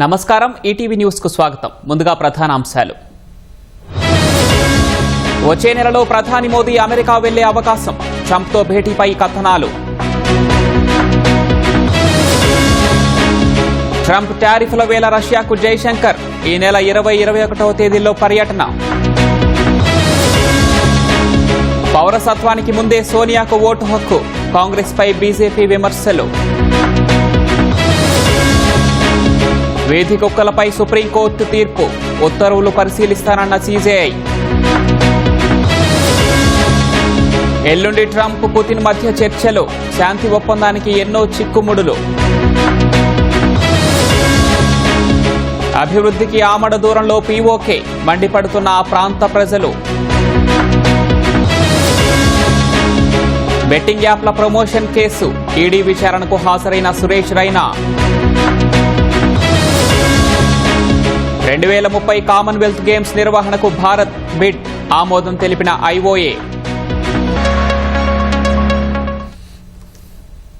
నమస్కారం ETV news కు స్వాగతం. ముందుగా ప్రధాన అంశాలు. వచ్చే నెలలో ప్రధాని మోదీ అమెరికా వెళ్లే అవకాశం. ట్రంప్ తో భేటీపై కథనాలు. ట్రంప్ టారిఫ్ల వేళ రష్యాకు జైశంకర్. ఈ నెల 20-21వ తేదీల్లో పర్యటన. పౌరసత్వానికి ముందే సోనియాకు ఓటు హక్కు. కాంగ్రెస్ పై బీజేపీ విమర్శలు. వీధి కుక్కలపై సుప్రీంకోర్టు తీర్పు. ఉత్తర్వులు పరిశీలిస్తానన్న సీజేఐ. ఎల్లుండి ట్రంప్ పుతిన్ మధ్య చర్చలు. శాంతి ఒప్పందానికి ఎన్నో చిక్కుముడులు. అభివృద్ధికి ఆమడ దూరంలో పీఓకే. మండిపడుతున్న ఆ ప్రాంత ప్రజలు. బెట్టింగ్ యాప్ల ప్రమోషన్ కేసు. ఈడీ విచారణకు హాజరైన సురేష్ రైనా. 2030 కామన్వెల్త్ గేమ్స్ నిర్వహణకు భారత్ బిడ్. ఆమోదం తెలిపిన ఐఓఏ.